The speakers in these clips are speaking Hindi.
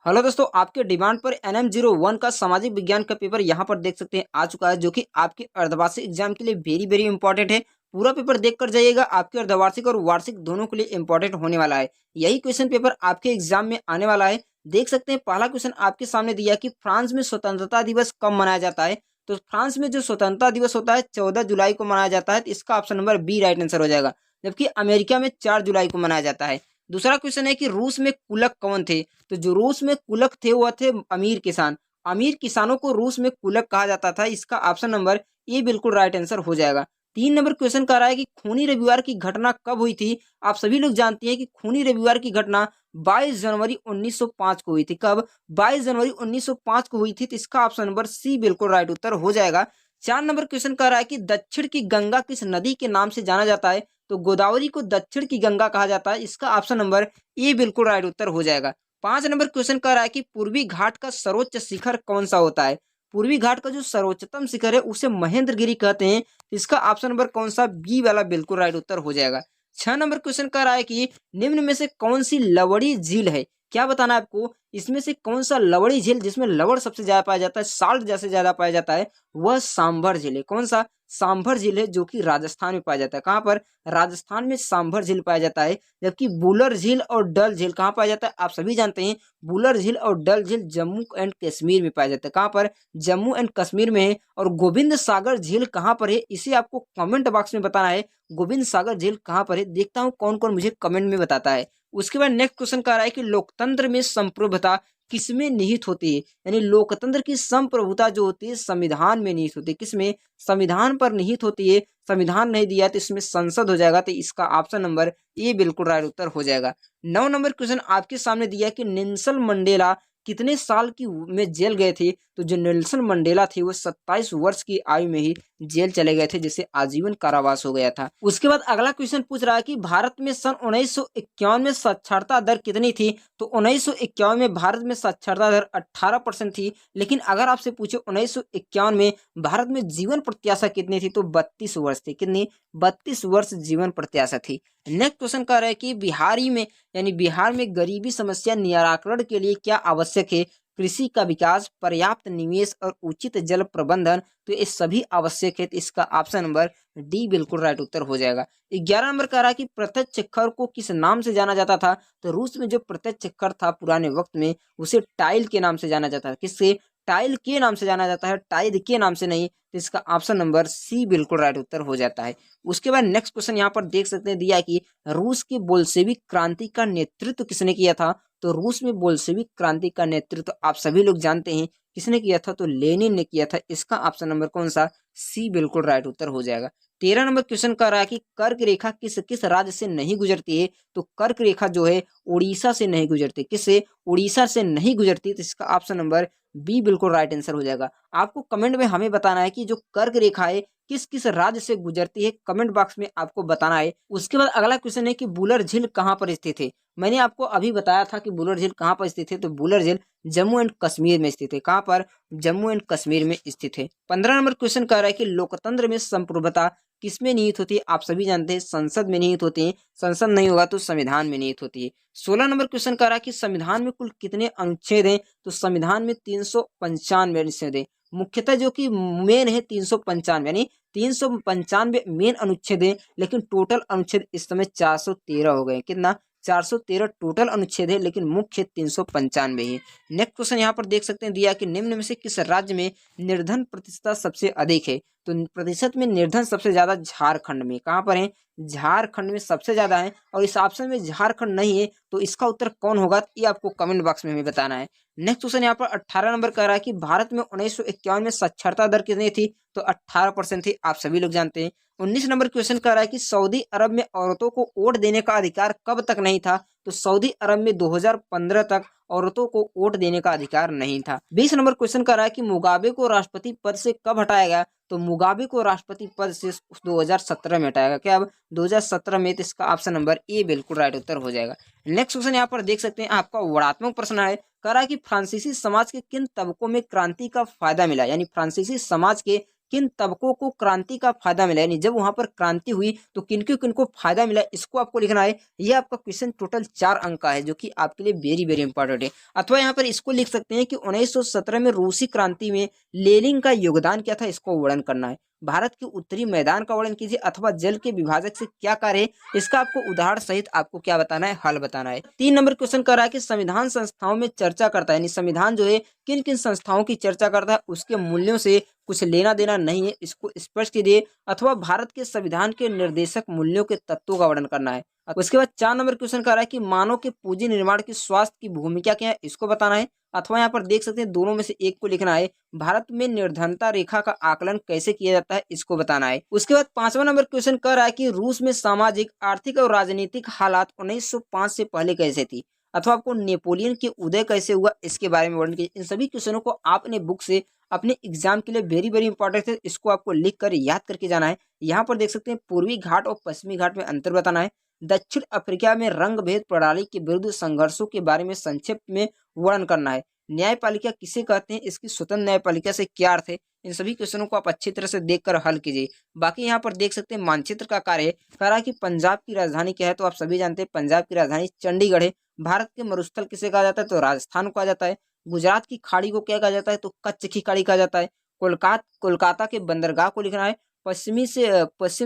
हेलो दोस्तों, आपके डिमांड पर NM01 का सामाजिक विज्ञान का पेपर यहाँ पर देख सकते हैं आ चुका है, जो कि आपके अर्धवार्षिक एग्जाम के लिए वेरी वेरी इंपॉर्टेंट है। पूरा पेपर देख कर जाइएगा, आपके अर्धवार्षिक और वार्षिक दोनों के लिए इंपॉर्टेंट होने वाला है। यही क्वेश्चन पेपर आपके एग्जाम में आने वाला है। देख सकते हैं, पहला क्वेश्चन आपके सामने दिया कि फ्रांस में स्वतंत्रता दिवस कब मनाया जाता है। तो फ्रांस में जो स्वतंत्रता दिवस होता है 14 जुलाई को मनाया जाता है, तो इसका option number B right answer हो जाएगा। जबकि अमेरिका में 4 जुलाई को मनाया जाता है। दूसरा क्वेश्चन है कि रूस में कुलक कौन थे। तो जो रूस में कुलक थे वह थे अमीर किसान। अमीर किसानों को रूस में कुलक कहा जाता था। इसका ऑप्शन नंबर ए बिल्कुल राइट आंसर हो जाएगा। 3 नंबर क्वेश्चन कह रहा है कि खूनी रविवार की घटना कब हुई थी। आप सभी लोग जानते हैं कि खूनी रविवार की घटना 22 जनवरी 1905 को हुई थी। कब? 22 जनवरी 1905 को हुई थी। तो इसका ऑप्शन नंबर सी बिल्कुल राइट उत्तर हो जाएगा। 4 नंबर क्वेश्चन कह रहा है कि दक्षिण की गंगा किस नदी के नाम से जाना जाता है। तो गोदावरी को दक्षिण की गंगा कहा जाता है। इसका ऑप्शन नंबर ए बिल्कुल राइट उत्तर हो जाएगा। 5 नंबर क्वेश्चन कह रहा है कि पूर्वी घाट का सर्वोच्च शिखर कौन सा होता है। पूर्वी घाट का जो सर्वोच्चतम शिखर है उसे महेंद्रगिरी कहते हैं। इसका ऑप्शन नंबर कौन सा? बी वाला बिल्कुल राइट उत्तर हो जाएगा। 6 नंबर क्वेश्चन कह रहा है कि निम्न में से कौन सी लवड़ी झील है। क्या बताना है आपको, इसमें से कौन सा लवड़ी झील जिसमें लवड़ सबसे ज्यादा पाया जाता है, साल्ट जैसे ज्यादा पाया जाता है, वह सांभर झील है। कौन सा? सांभर झील है, जो कि राजस्थान में पाया जाता है। कहाँ पर? राजस्थान में सांभर झील पाया जाता है। जबकि बुलर झील और डल झील कहाँ पाया जाता है? आप सभी जानते हैं, बुलर झील और डल झील जम्मू एंड कश्मीर में पाया जाता है। कहाँ पर? जम्मू एंड कश्मीर में है। और गोविंद सागर झील कहाँ पर है, इसे आपको कमेंट बॉक्स में बताना है। गोविंद सागर झील कहाँ पर है, देखता हूँ कौन कौन मुझे कमेंट में बताता है। उसके बाद नेक्स्ट क्वेश्चन कह रहा है कि लोकतंत्र में संप्रभुता किसमें निहित होती है। यानी लोकतंत्र की संप्रभुता जो होती है संविधान में निहित होती है। किसमें? संविधान पर निहित होती है। संविधान नहीं दिया तो इसमें संसद हो जाएगा। तो इसका ऑप्शन नंबर ए बिल्कुल राइट उत्तर हो जाएगा। 9 नंबर क्वेश्चन आपके सामने दिया कि नेल्सन मंडेला कितने साल की में जेल गए थे। तो जो नेल्सन मंडेला थे वो 27 वर्ष की आयु में ही जेल चले गए थे, जिसे आजीवन कारावास हो गया था। उसके बाद अगला क्वेश्चन पूछ रहा है कि भारत में सन 1951 में साक्षरता दर कितनी थी। तो 1951 में भारत में साक्षरता दर 18% थी। लेकिन अगर आपसे पूछे 1951 में भारत में जीवन प्रत्याशा कितनी थी, तो 32 वर्ष थी। कितनी? 32 वर्ष जीवन प्रत्याशा थी। नेक्स्ट क्वेश्चन कह रहा है कि बिहार में गरीबी समस्या निराकरण के लिए क्या आवश्यक है। कृषि का विकास, पर्याप्त निवेश और उचित जल प्रबंधन। तो ये सभी आवश्यक है। तो इसका ऑप्शन नंबर डी बिल्कुल राइट उत्तर हो जाएगा। 11 नंबर कह रहा है कि प्रत्यक्ष कर को किस नाम से जाना जाता था। तो रूस में जो प्रत्यक्ष कर था पुराने वक्त में, उसे टाइल के नाम से जाना जाता है। किससे? टाइल के नाम से जाना जाता है, टाइल के नाम से नहीं। तो इसका ऑप्शन नंबर सी बिल्कुल राइट उत्तर हो जाता है। उसके बाद नेक्स्ट क्वेश्चन यहाँ पर देख सकते हैं दिया कि रूस की बोल्शेविक क्रांति का नेतृत्व किसने किया था। तो रूस में बोल्शेविक क्रांति का नेतृत्व आप सभी लोग जानते हैं किसने किया था। तो लेनिन ने किया था। इसका ऑप्शन नंबर कौन सा? सी बिल्कुल राइट उत्तर हो जाएगा। 13 नंबर क्वेश्चन कर रहा है कि कर्क रेखा किस किस राज्य से नहीं गुजरती है। तो कर्क रेखा जो है उड़ीसा से नहीं गुजरती। किससे? उड़ीसा से नहीं गुजरती। तो इसका ऑप्शन नंबर बी बिल्कुल राइट आंसर हो जाएगा। आपको कमेंट में हमें बताना है कि जो कर्क रेखा है किस किस राज्य से गुजरती है, कमेंट बॉक्स में आपको बताना है। उसके बाद अगला क्वेश्चन है कि बुलर झील कहाँ पर स्थित है। मैंने आपको अभी बताया था कि बुलर झील कहाँ पर स्थित है। तो बुलर झील जम्मू एंड कश्मीर में स्थित है। कहाँ पर? जम्मू एंड कश्मीर में स्थित है। 15 नंबर क्वेश्चन कह रहा है कि लोकतंत्र में संप्रभुता किसमें निहित होती है। आप सभी जानते हैं संसद में निहित होती है। संसद नहीं होगा तो संविधान में निहित होती है। 16 नंबर क्वेश्चन कह रहा है कि संविधान में कुल कितने अनुच्छेद हैं। तो संविधान में 395 अनुच्छेद है। मुख्यतः जो कि मेन है 395, यानी 395 मेन अनुच्छेद है। लेकिन टोटल अनुच्छेद इस समय 413 हो गए। कितना? 413 टोटल अनुच्छेद है, लेकिन मुख्य 395 है। नेक्स्ट क्वेश्चन यहाँ पर देख सकते हैं दिया कि निम्न में से किस राज्य में निर्धन प्रतिशत सबसे अधिक है। तो प्रतिशत में निर्धन सबसे ज्यादा झारखंड में। कहाँ पर है? झारखंड में सबसे ज्यादा है। और इस ऑप्शन में झारखंड नहीं है, तो इसका उत्तर कौन होगा ये आपको कमेंट बॉक्स में हमें बताना है। नेक्स्ट क्वेश्चन यहाँ पर 18 नंबर कह रहा है कि भारत में 1951 में साक्षरता दर कितनी थी। तो 18% थी। आप सभी लोग जानते हैं। 19 नंबर क्वेश्चन कह रहा है कि सऊदी अरब में औरतों को वोट देने का अधिकार कब तक नहीं था। तो सऊदी अरब में 2015 तक औरतों को वोट देने का अधिकार नहीं था। 20 नंबर क्वेश्चन कह रहा है कि मुगाबे को राष्ट्रपति पद से कब हटाया गया। तो मुगाबे को राष्ट्रपति पद से 2017 में हटाया गया। क्या? अब 2017 में। तो इसका ऑप्शन नंबर ए बिल्कुल राइट उत्तर हो जाएगा। नेक्स्ट क्वेश्चन यहाँ पर देख सकते हैं आपका वर्णात्मक प्रश्न है। कह रहा है कि फ्रांसीसी समाज के किन तबकों में क्रांति का फायदा मिला। यानी फ्रांसीसी समाज के किन तबकों को क्रांति का फायदा मिला, यानी जब वहां पर क्रांति हुई तो किनको किनको फायदा मिला, इसको आपको लिखना है। ये आपका क्वेश्चन टोटल 4 अंक का है, जो कि आपके लिए वेरी वेरी इंपॉर्टेंट है। अथवा यहाँ पर इसको लिख सकते हैं कि 1917 में रूसी क्रांति में लेनिन का योगदान क्या था, इसको वर्णन करना है। भारत के उत्तरी मैदान का वर्णन कीजिए, अथवा जल के विभाजक से क्या कार्य है, इसका आपको उदाहरण सहित आपको क्या बताना है, हल बताना है। 3 नंबर क्वेश्चन कर रहा है कि संविधान संस्थाओं में चर्चा करता है, यानी संविधान जो है किन किन संस्थाओं की चर्चा करता है, उसके मूल्यों से कुछ लेना देना नहीं है, इसको स्पष्ट कीजिए। अथवा भारत के संविधान के निर्देशक मूल्यों के तत्वों का वर्णन करना है। उसके बाद 4 नंबर क्वेश्चन कर रहा है कि मानव के पूंजी निर्माण की स्वास्थ्य की भूमिका क्या है, इसको बताना है। अथवा यहाँ पर देख सकते हैं दोनों में से एक को लिखना है। भारत में निर्धनता रेखा का आकलन कैसे किया जाता है, इसको बताना है। उसके बाद 5वां नंबर क्वेश्चन कर रहा है कि रूस में सामाजिक, आर्थिक और राजनीतिक हालात 1905 से पहले कैसे थी, अथवा आपको नेपोलियन के उदय कैसे हुआ, इसके बारे में वर्णन कीजिए। इन सभी क्वेश्चनों को आपने बुक से अपने एग्जाम के लिए वेरी वेरी इंपॉर्टेंट है, इसको आपको लिख कर याद करके जाना है। यहाँ पर देख सकते हैं पूर्वी घाट और पश्चिमी घाट में अंतर बताना है। दक्षिण अफ्रीका में रंग भेद प्रणाली के विरुद्ध संघर्षों के बारे में संक्षेप में वर्णन करना है। न्यायपालिका किसे कहते हैं, इसकी स्वतंत्र न्यायपालिका से क्या अर्थ है, इन सभी क्वेश्चनों को आप अच्छी तरह से देखकर हल कीजिए। बाकी यहाँ पर देख सकते हैं मानचित्र का कार्य कह रहा है कि पंजाब की राजधानी क्या है, तो आप सभी जानते हैं पंजाब की राजधानी चंडीगढ़ है। भारत के मरुस्थल किसे कहा जाता है, तो राजस्थान को कहा जाता है। गुजरात की खाड़ी को क्या कहा जाता है, तो कच्छ की खाड़ी कहा जाता है। कोलकाता के बंदरगाह को लिखना है। पश्चिम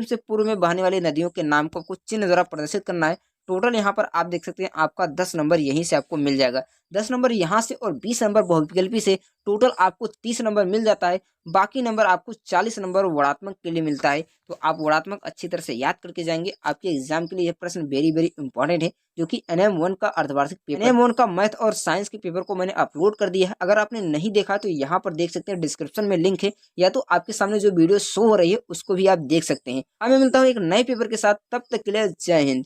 से पूर्व में बहने वाली नदियों के नाम को कुछ चिन्ह द्वारा प्रदर्शित करना है। टोटल यहाँ पर आप देख सकते हैं आपका 10 नंबर यहीं से आपको मिल जाएगा। 10 नंबर यहाँ से और 20 नंबर बहुविकल्पी से, टोटल आपको 30 नंबर मिल जाता है। बाकी नंबर आपको 40 नंबर वर्णात्मक के लिए मिलता है। तो आप वर्णात्मक अच्छी तरह से याद करके जाएंगे, आपके एग्जाम के लिए यह प्रश्न वेरी वेरी इंपॉर्टेंट है, जो कि NM1 का अर्धवार्षिक पेपर, NM1 का मैथ और साइंस के पेपर को मैंने अपलोड कर दिया है। अगर आपने नहीं देखा तो यहाँ पर देख सकते हैं डिस्क्रिप्शन में लिंक है, या तो आपके सामने जो वीडियो शो हो रही है उसको भी आप देख सकते हैं। अब मैं मिलता हूँ एक नए पेपर के साथ, तब तक के लिए जय हिंद।